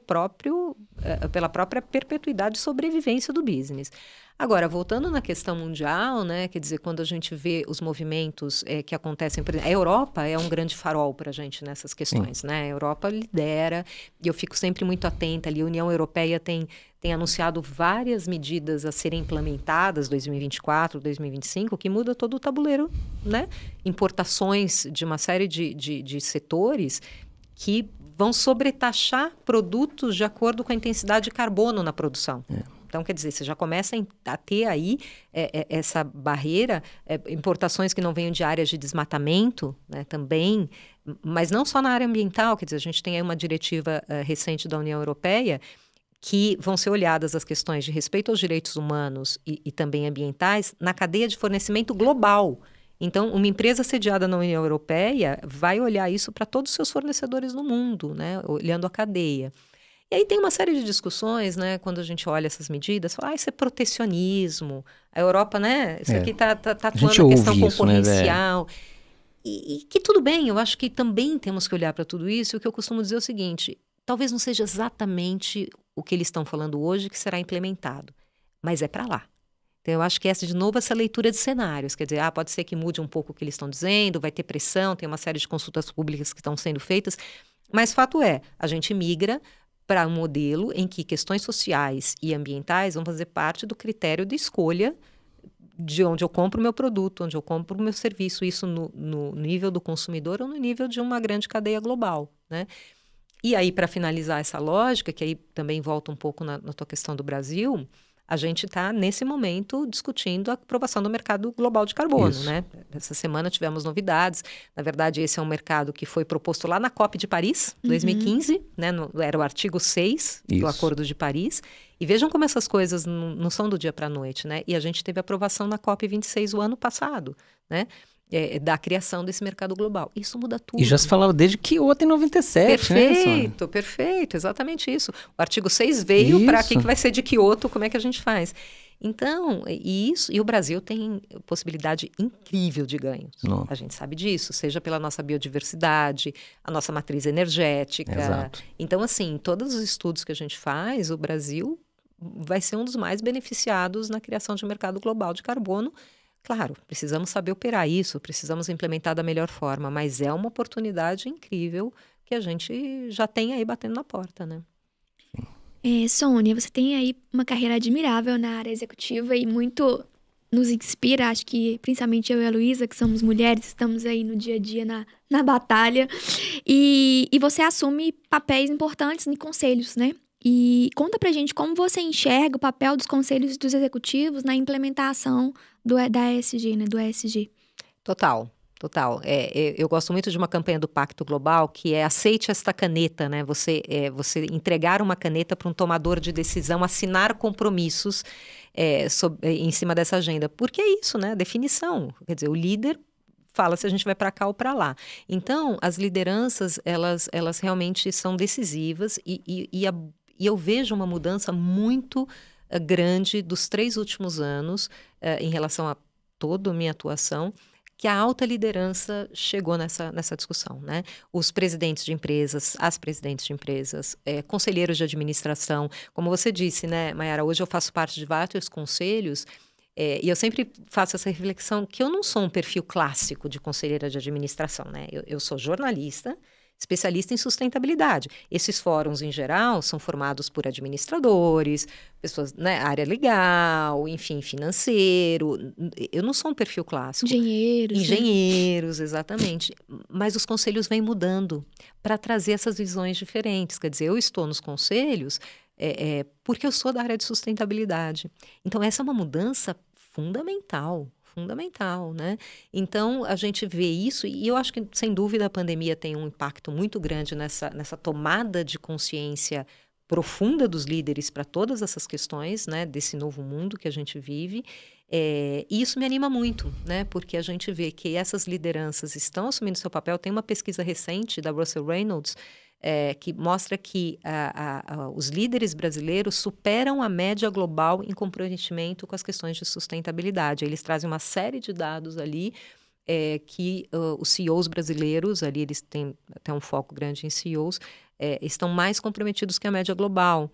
própria perpetuidade e sobrevivência do business. Agora, voltando na questão mundial, né, quer dizer, quando a gente vê os movimentos que acontecem, por exemplo, a Europa é um grande farol para a gente nessas questões, né? A Europa lidera, e eu fico sempre muito atenta ali, a União Europeia tem anunciado várias medidas a serem implementadas, 2024, 2025, que muda todo o tabuleiro, né? Importações de uma série de setores que vão sobretaxar produtos de acordo com a intensidade de carbono na produção. Então, quer dizer, você já começa a ter aí essa barreira, importações que não venham de áreas de desmatamento, né, também, mas não só na área ambiental, quer dizer, a gente tem aí uma diretiva recente da União Europeia que vão ser olhadas as questões de respeito aos direitos humanos e também ambientais na cadeia de fornecimento global. Então, uma empresa sediada na União Europeia vai olhar isso para todos os seus fornecedores no mundo, né, olhando a cadeia. E aí tem uma série de discussões, né, quando a gente olha essas medidas, fala, isso é protecionismo, a Europa, né, isso aqui está atuando na questão concorrencial, né, e que tudo bem, eu acho que também temos que olhar para tudo isso, e o que eu costumo dizer é o seguinte, talvez não seja exatamente o que eles estão falando hoje que será implementado, mas é para lá. Então, eu acho que de novo, essa leitura de cenários, quer dizer, pode ser que mude um pouco o que eles estão dizendo, vai ter pressão, tem uma série de consultas públicas que estão sendo feitas, mas fato é, a gente migra para um modelo em que questões sociais e ambientais vão fazer parte do critério de escolha de onde eu compro o meu produto, onde eu compro o meu serviço, isso no nível do consumidor ou no nível de uma grande cadeia global, né? E aí, para finalizar essa lógica, que aí também volta um pouco na tua questão do Brasil, a gente está, nesse momento, discutindo a aprovação do mercado global de carbono, né? Essa semana tivemos novidades. Na verdade, esse é um mercado que foi proposto lá na COP de Paris, 2015, né? Era o artigo 6 do Acordo de Paris. E vejam como essas coisas não são do dia para a noite, né? E a gente teve aprovação na COP 26 o ano passado, né? Da criação desse mercado global. Isso muda tudo. E já se falava desde Kyoto em 97, perfeito, né? Perfeito, exatamente isso. O artigo 6 veio para o que vai ser de Kyoto, como é que a gente faz. Então, e o Brasil tem possibilidade incrível de ganhos. A gente sabe disso, seja pela nossa biodiversidade, a nossa matriz energética. Exato. Então, assim, todos os estudos que a gente faz, o Brasil vai ser um dos mais beneficiados na criação de um mercado global de carbono. Claro, precisamos saber operar isso, precisamos implementar da melhor forma, mas é uma oportunidade incrível que a gente já tem aí batendo na porta, né? Sônia, você tem aí uma carreira admirável na área executiva e muito nos inspira, acho que principalmente eu e a Luísa, que somos mulheres, estamos aí no dia a dia na batalha, e você assume papéis importantes em conselhos, né? E conta pra gente como você enxerga o papel dos conselhos e dos executivos na implementação da ESG, né? Do ESG. Total. Eu gosto muito de uma campanha do Pacto Global que é aceite esta caneta, né? Você entregar uma caneta para um tomador de decisão, assinar compromissos em cima dessa agenda. Porque é isso, né? Definição. Quer dizer, o líder fala se a gente vai para cá ou para lá. Então, as lideranças, elas realmente são decisivas e eu vejo uma mudança muito grande dos 3 últimos anos em relação a toda a minha atuação, que a alta liderança chegou nessa discussão, né? Os presidentes de empresas, as presidentes de empresas, conselheiros de administração, como você disse, né, Mayara, hoje eu faço parte de vários conselhos e eu sempre faço essa reflexão que eu não sou um perfil clássico de conselheira de administração, né? Eu sou jornalista, especialista em sustentabilidade. Esses fóruns, em geral, são formados por administradores, pessoas, né, área legal, enfim, financeiro. Eu não sou um perfil clássico. Engenheiros, né? Exatamente. Mas os conselhos vêm mudando para trazer essas visões diferentes. Quer dizer, eu estou nos conselhos porque eu sou da área de sustentabilidade. Então, essa é uma mudança fundamental, né? Então, a gente vê isso, e eu acho que, sem dúvida, a pandemia tem um impacto muito grande nessa tomada de consciência profunda dos líderes para todas essas questões, né, desse novo mundo que a gente vive. E isso me anima muito, né, porque a gente vê que essas lideranças estão assumindo seu papel. Tem uma pesquisa recente da Russell Reynolds que mostra que os líderes brasileiros superam a média global em comprometimento com as questões de sustentabilidade. Eles trazem uma série de dados ali que os CEOs brasileiros, ali eles têm até um foco grande em CEOs, estão mais comprometidos que a média global.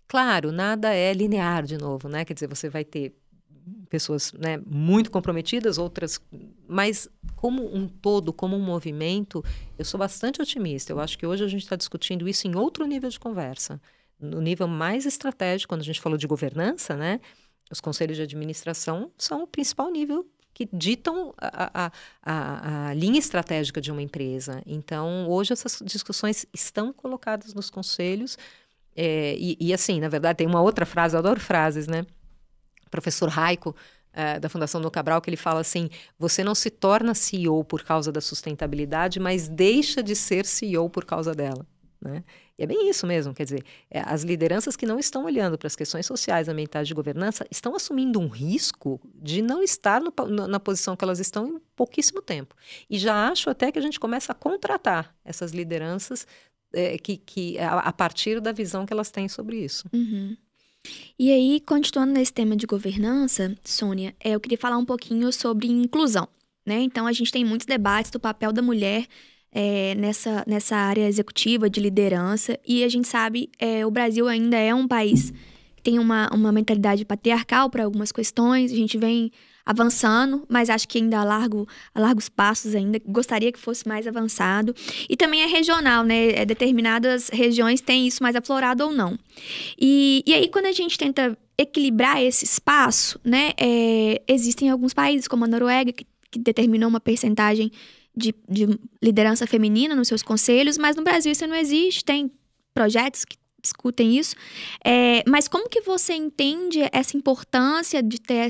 Claro, nada é linear de novo, né? Quer dizer, você vai ter pessoas, né, muito comprometidas, outras, mas como um todo, como um movimento, eu sou bastante otimista. Eu acho que hoje a gente está discutindo isso em outro nível de conversa, no nível mais estratégico. Quando a gente falou de governança, né, os conselhos de administração são o principal nível que ditam a linha estratégica de uma empresa. Então, hoje essas discussões estão colocadas nos conselhos e assim, na verdade, tem uma outra frase, eu adoro frases, né? Professor Raico, da Fundação Dom Cabral, que ele fala assim: você não se torna CEO por causa da sustentabilidade, mas deixa de ser CEO por causa dela, né? E é bem isso mesmo, quer dizer, as lideranças que não estão olhando para as questões sociais, ambientais, de governança, estão assumindo um risco de não estar na posição que elas estão em pouquíssimo tempo. E já acho até que a gente começa a contratar essas lideranças a partir da visão que elas têm sobre isso. Uhum. E aí, continuando nesse tema de governança, Sônia, eu queria falar um pouquinho sobre inclusão, né? Então, a gente tem muitos debates do papel da mulher nessa área executiva de liderança, e a gente sabe o Brasil ainda é um país que tem uma mentalidade patriarcal para algumas questões. A gente vem avançando, mas acho que ainda a largos passos ainda. Gostaria que fosse mais avançado. E também é regional, né? Determinadas regiões têm isso mais aflorado ou não. E aí, quando a gente tenta equilibrar esse espaço, né? Existem alguns países, como a Noruega, que determinou uma percentagem de liderança feminina nos seus conselhos, mas no Brasil isso não existe. Tem projetos que discutem isso. Mas como que você entende essa importância de ter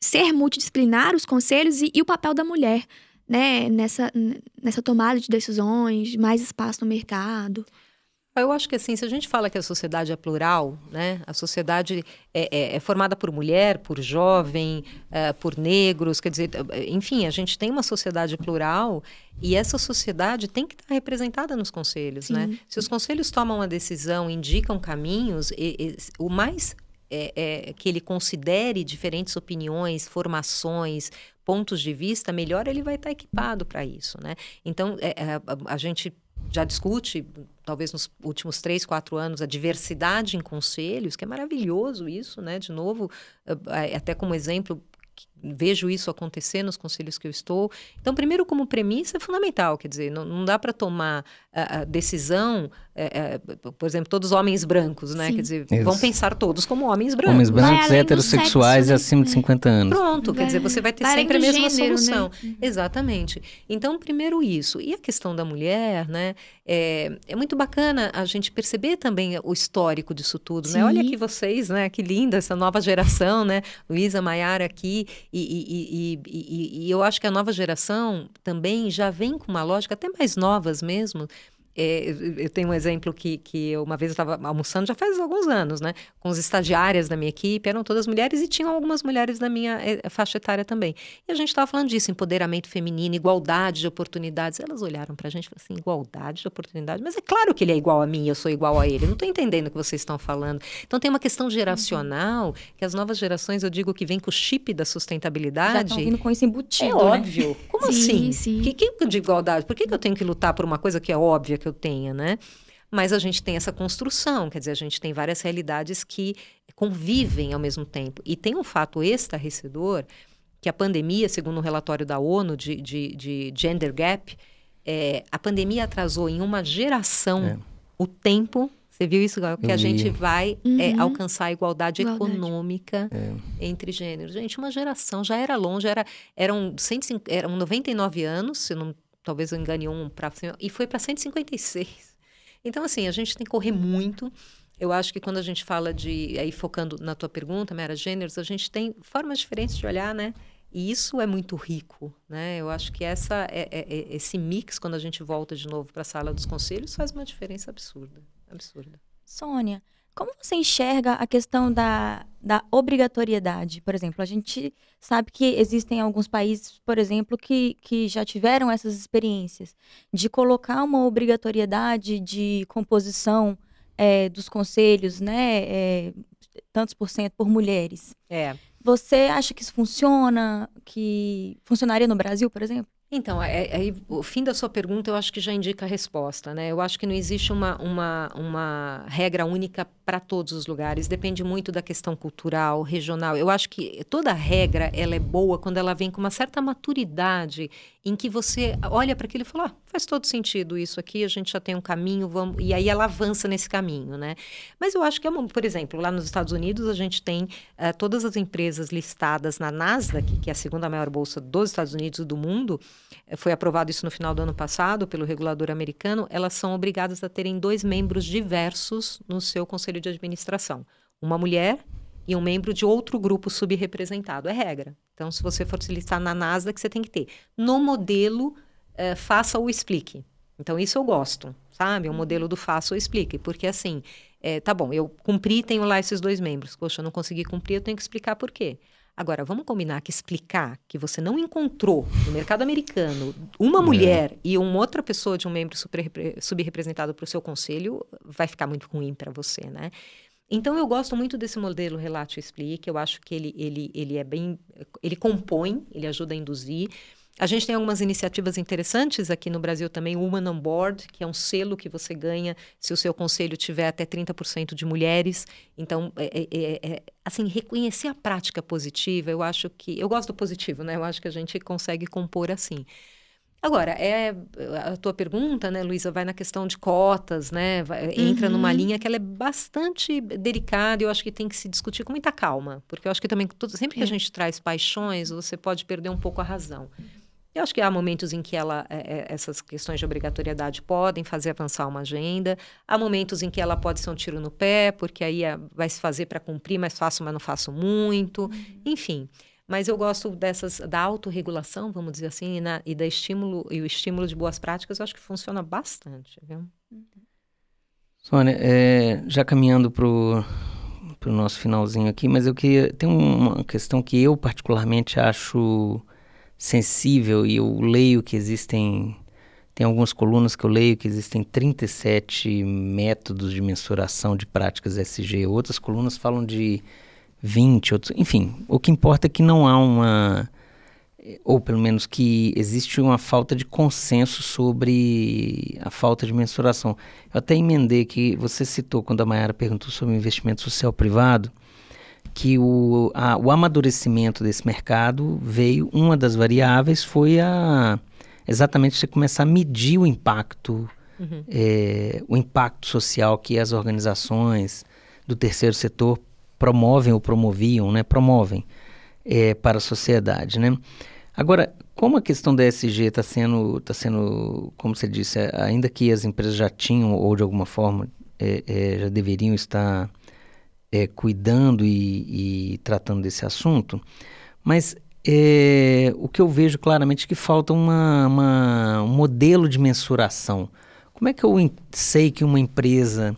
ser multidisciplinar os conselhos e o papel da mulher, né, nessa tomada de decisões, mais espaço no mercado? Eu acho que assim, se a gente fala que a sociedade é plural, né, a sociedade é formada por mulher, por jovem, por negros, quer dizer, enfim, a gente tem uma sociedade plural e essa sociedade tem que estar representada nos conselhos, Sim. né? Se os conselhos tomam uma decisão, indicam caminhos, o mais que ele considere diferentes opiniões, formações, pontos de vista, melhor ele vai estar equipado para isso, né? Então, a gente já discute, talvez nos últimos 3, 4 anos, a diversidade em conselhos, que é maravilhoso isso, né? De novo, até como exemplo, vejo isso acontecer nos conselhos que eu estou. Então, primeiro, como premissa, é fundamental, quer dizer, não dá para tomar a decisão, por exemplo, todos homens brancos, né? Sim. Quer dizer, Isso. vão pensar todos como homens brancos. Homens Vai brancos, além do heterossexuais sexo, e acima de 50 anos. Pronto, quer dizer, você vai ter Vai além sempre a do mesma gênero, solução. né? Exatamente. Então, primeiro isso. E a questão da mulher, né? É muito bacana a gente perceber também o histórico disso tudo, né? Sim. Olha aqui vocês, né? Que linda essa nova geração, né? Luísa, Maiara aqui. E eu acho que a nova geração também já vem com uma lógica, até mais novas mesmo. Eu tenho um exemplo que eu, uma vez eu estava almoçando, já faz alguns anos, né? Com as estagiárias da minha equipe, eram todas mulheres e tinham algumas mulheres da minha faixa etária também. E a gente estava falando disso, empoderamento feminino, igualdade de oportunidades. Elas olharam pra gente e falaram assim, igualdade de oportunidades? Mas é claro que ele é igual a mim, eu sou igual a ele. Eu não estou entendendo o que vocês estão falando. Então tem uma questão geracional, que as novas gerações, eu digo que vem com o chip da sustentabilidade. Já estão vindo com isso embutido, É né? óbvio. Como Sim, assim? sim. Que de igualdade? Por que eu tenho que lutar por uma coisa que é óbvia que eu tenha, né? Mas a gente tem essa construção, quer dizer, a gente tem várias realidades que convivem ao mesmo tempo. E tem um fato estarrecedor que a pandemia, segundo um relatório da ONU de Gender Gap, a pandemia atrasou em uma geração o tempo. Você viu isso? Que a gente vai alcançar a igualdade econômica entre gêneros. Gente, uma geração já era longe, eram 99 anos, talvez eu engane e foi para 156. Então, assim, a gente tem que correr muito. Eu acho que quando a gente fala aí focando na tua pergunta, Mayara, gêneros, a gente tem formas diferentes de olhar, né? E isso é muito rico, né? Eu acho que esse mix, quando a gente volta de novo para a sala dos conselhos, faz uma diferença absurda. Sônia, como você enxerga a questão da obrigatoriedade? Por exemplo, a gente sabe que existem alguns países, por exemplo, que já tiveram essas experiências de colocar uma obrigatoriedade de composição dos conselhos, né? Tantos por cento por mulheres. Você acha que isso funciona? Que funcionaria no Brasil, por exemplo? Então, o fim da sua pergunta eu acho que já indica a resposta, né? Eu acho que não existe uma regra única para todos os lugares, depende muito da questão cultural, regional. Eu acho que toda regra, ela é boa quando ela vem com uma certa maturidade, em que você olha para aquilo e fala, faz todo sentido isso aqui, a gente já tem um caminho, e aí ela avança nesse caminho, né? Mas eu acho que, por exemplo, lá nos Estados Unidos, a gente tem todas as empresas listadas na Nasdaq, que é a segunda maior bolsa dos Estados Unidos e do mundo. Foi aprovado isso no final do ano passado pelo regulador americano. Elas são obrigadas a terem 2 membros diversos no seu conselho de administração. Uma mulher e um membro de outro grupo subrepresentado. É regra. Então, se você for se listar na Nasdaq, você tem que ter. No modelo, faça ou explique. Então, isso eu gosto, sabe? O modelo do faça ou explique. Porque, assim, tá bom, eu cumpri, tenho lá esses 2 membros. Poxa, eu não consegui cumprir, eu tenho que explicar por quê. Agora, vamos combinar que explicar que você não encontrou no mercado americano uma mulher e uma outra pessoa de um membro subrepresentado para o seu conselho vai ficar muito ruim para você, né? Então, eu gosto muito desse modelo Relate e Explique. Eu acho que ele é bem... Ele compõe, ele ajuda a induzir. A gente tem algumas iniciativas interessantes aqui no Brasil também, o Woman on Board, que é um selo que você ganha se o seu conselho tiver até 30% de mulheres. Então, assim, reconhecer a prática positiva, eu acho que... Eu gosto do positivo, né? Eu acho que a gente consegue compor assim. Agora, a tua pergunta, né, Luísa, vai na questão de cotas, né? Entra numa linha que ela é bastante delicada e eu acho que tem que se discutir com muita calma. Porque eu acho que também, sempre que a gente traz paixões, você pode perder um pouco a razão. Eu acho que há momentos em que essas questões de obrigatoriedade podem fazer avançar uma agenda. Há momentos em que ela pode ser um tiro no pé, porque aí vai se fazer para cumprir, mas faço, mas não faço muito. Enfim, mas eu gosto da autorregulação, vamos dizer assim, e o estímulo de boas práticas, eu acho que funciona bastante, viu? Sônia, já caminhando para o nosso finalzinho aqui, mas tem uma questão que eu particularmente acho sensível, e eu leio que tem algumas colunas que eu leio que existem 37 métodos de mensuração de práticas ESG, outras colunas falam de 20, enfim, o que importa é que não há ou pelo menos que existe uma falta de consenso sobre a falta de mensuração. Eu até emendei que você citou, quando a Mayara perguntou sobre investimento social privado, que o amadurecimento desse mercado uma das variáveis foi exatamente você começar a medir o impacto, o impacto social que as organizações do terceiro setor promovem ou promoviam, né? Promovem para a sociedade, né? Agora, como a questão da ESG está sendo, como você disse, ainda que as empresas já tinham ou de alguma forma já deveriam estar cuidando e tratando desse assunto, mas o que eu vejo claramente é que falta um modelo de mensuração. Como é que eu sei que uma empresa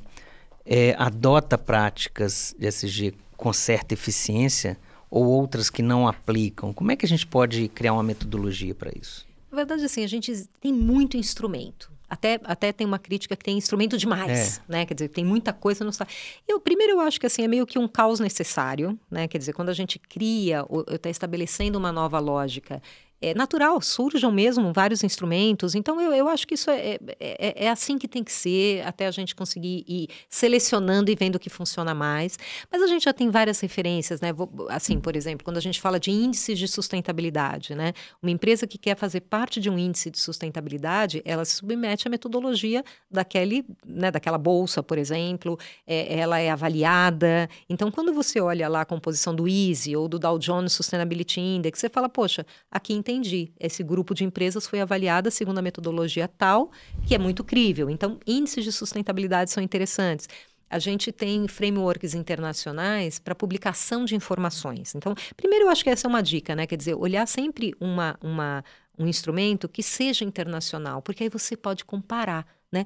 adota práticas de ESG com certa eficiência ou outras que não aplicam? Como é que a gente pode criar uma metodologia para isso? Na verdade, assim, a gente tem muito instrumento. Até tem uma crítica que tem instrumento demais, né? Quer dizer, tem muita coisa no site. Primeiro, eu acho que assim, é meio que um caos necessário, né? Quer dizer, quando a gente cria ou está estabelecendo uma nova lógica, é natural, surjam mesmo vários instrumentos. Então, eu acho que isso é assim que tem que ser, até a gente conseguir ir selecionando e vendo o que funciona mais. Mas a gente já tem várias referências, né? Assim, por exemplo, quando a gente fala de índices de sustentabilidade, né? Uma empresa que quer fazer parte de um índice de sustentabilidade, ela se submete à metodologia daquela bolsa, por exemplo, ela é avaliada. Então, quando você olha lá a composição do EASY ou do Dow Jones Sustainability Index, você fala, poxa, aqui entendi, esse grupo de empresas foi avaliada segundo a metodologia tal, que é muito crível. Então, índices de sustentabilidade são interessantes. A gente tem frameworks internacionais para publicação de informações. Então, primeiro, eu acho que essa é uma dica, né? Quer dizer, olhar sempre um instrumento que seja internacional, porque aí você pode comparar, né?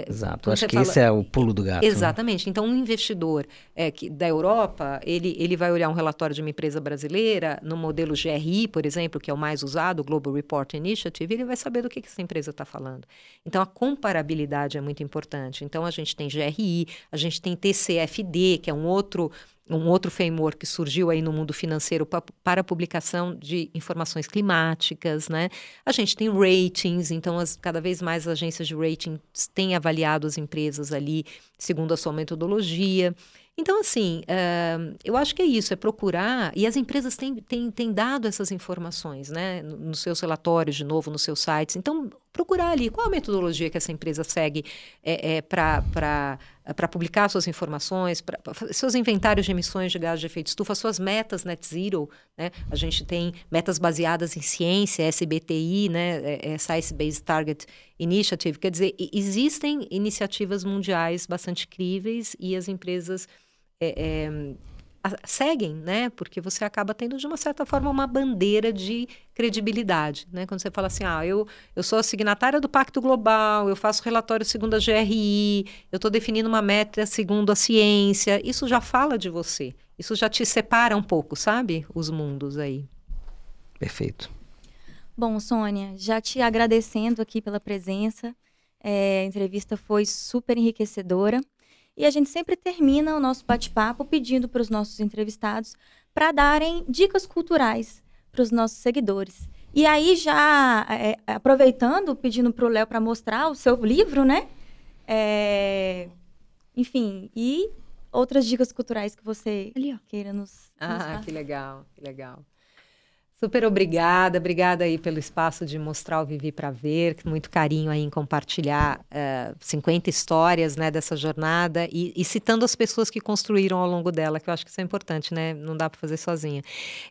Exato, acho que esse é o pulo do gato. Exatamente. Né? Então, um investidor da Europa, ele vai olhar um relatório de uma empresa brasileira, no modelo GRI, por exemplo, que é o mais usado, o Global Report Initiative, ele vai saber do que essa empresa está falando. Então, a comparabilidade é muito importante. Então, a gente tem GRI, a gente tem TCFD, que é um outro framework que surgiu aí no mundo financeiro para a publicação de informações climáticas, né? A gente tem ratings, então cada vez mais as agências de rating têm avaliado as empresas ali segundo a sua metodologia. Então, assim, eu acho que é isso, é procurar, e as empresas têm dado essas informações, né, nos seus relatórios, de novo, nos seus sites. Então, procurar ali qual a metodologia que essa empresa segue para publicar suas informações, seus inventários de emissões de gás de efeito estufa, suas metas net zero, né? A gente tem metas baseadas em ciência, SBTI, né? Science Based Target Initiative. Quer dizer, existem iniciativas mundiais bastante críveis e as empresas seguem, né? Porque você acaba tendo, de uma certa forma, uma bandeira de credibilidade, né? Quando você fala assim, eu sou a signatária do Pacto Global, eu faço relatório segundo a GRI, eu estou definindo uma meta segundo a ciência, isso já fala de você, isso já te separa um pouco, sabe? Os mundos aí. Perfeito. Bom, Sônia, já te agradecendo aqui pela presença, a entrevista foi super enriquecedora. E a gente sempre termina o nosso bate-papo pedindo para os nossos entrevistados para darem dicas culturais para os nossos seguidores. E aí, já aproveitando, pedindo para o Léo para mostrar o seu livro, né? Enfim, e outras dicas culturais que você queira nos falar. Que legal, que legal. Super obrigada aí pelo espaço de mostrar o Vivi para Ver, com muito carinho aí em compartilhar 50 histórias, né, dessa jornada e citando as pessoas que construíram ao longo dela, que eu acho que isso é importante, né, não dá para fazer sozinha.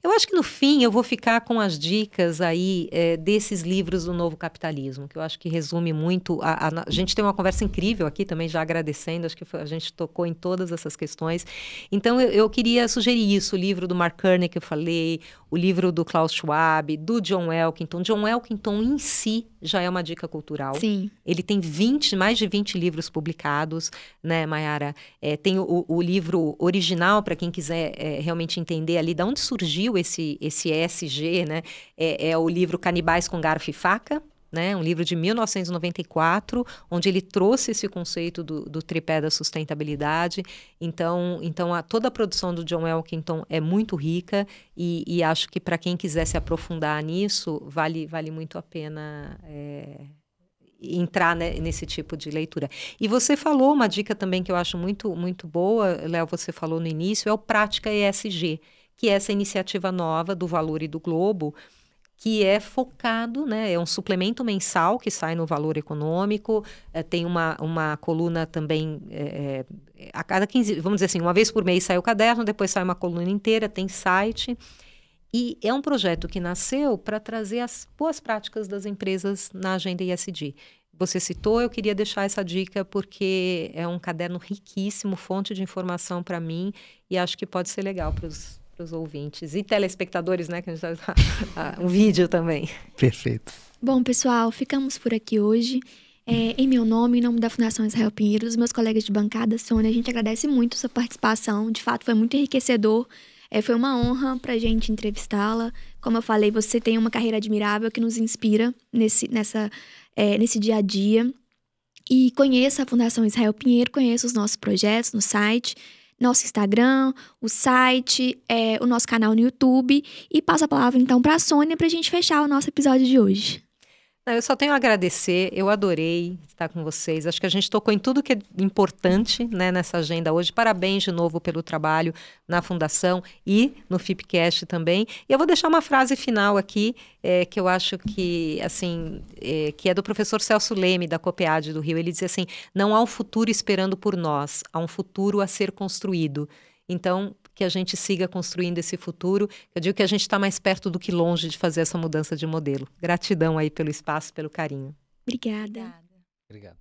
Eu acho que no fim eu vou ficar com as dicas aí desses livros do Novo Capitalismo, que eu acho que resume muito, a gente tem uma conversa incrível aqui também, já agradecendo, acho que a gente tocou em todas essas questões, então eu queria sugerir isso, o livro do Mark Carney que eu falei, o livro do Klaus Schwab, do John Elkington. John Elkington em si já é uma dica cultural. Sim. Ele tem mais de 20 livros publicados, né, Mayara? Tem o livro original, para quem quiser realmente entender ali de onde surgiu esse ESG, né? É o livro Canibais com Garfo e Faca, né? Um livro de 1994, onde ele trouxe esse conceito do tripé da sustentabilidade. Então toda a produção do John Elkington é muito rica e acho que para quem quiser se aprofundar nisso, vale muito a pena entrar, né, nesse tipo de leitura. E você falou uma dica também que eu acho muito, muito boa, Léo, você falou no início, é o Prática ESG, que é essa iniciativa nova do Valor e do Globo, que é focado, né, é um suplemento mensal que sai no Valor Econômico, tem uma coluna também, a cada 15, vamos dizer assim, uma vez por mês sai o caderno, depois sai uma coluna inteira, tem site, e é um projeto que nasceu para trazer as boas práticas das empresas na agenda ESG. Você citou, eu queria deixar essa dica porque é um caderno riquíssimo, fonte de informação para mim, e acho que pode ser legal para os ouvintes e telespectadores, né? Que a gente um vídeo também. Perfeito. Bom, pessoal, ficamos por aqui hoje. Em meu nome, em nome da Fundação Israel Pinheiro, dos meus colegas de bancada, Sônia, a gente agradece muito sua participação. De fato, foi muito enriquecedor. Foi uma honra para a gente entrevistá-la. Como eu falei, você tem uma carreira admirável que nos inspira nesse dia a dia. E conheça a Fundação Israel Pinheiro, conheça os nossos projetos no site. nosso Instagram, o site, o nosso canal no YouTube. E passo a palavra, então, para a Sônia para a gente fechar o nosso episódio de hoje. Eu só tenho a agradecer, eu adorei estar com vocês. Acho que a gente tocou em tudo que é importante, né, nessa agenda hoje. Parabéns de novo pelo trabalho na Fundação e no FIPcast também. E eu vou deixar uma frase final aqui, que eu acho que, assim, que é do professor Celso Leme, da COPEAD do Rio. Ele diz assim: não há um futuro esperando por nós, há um futuro a ser construído. Então, que a gente siga construindo esse futuro. Eu digo que a gente está mais perto do que longe de fazer essa mudança de modelo. Gratidão aí pelo espaço, pelo carinho. Obrigada. Obrigado.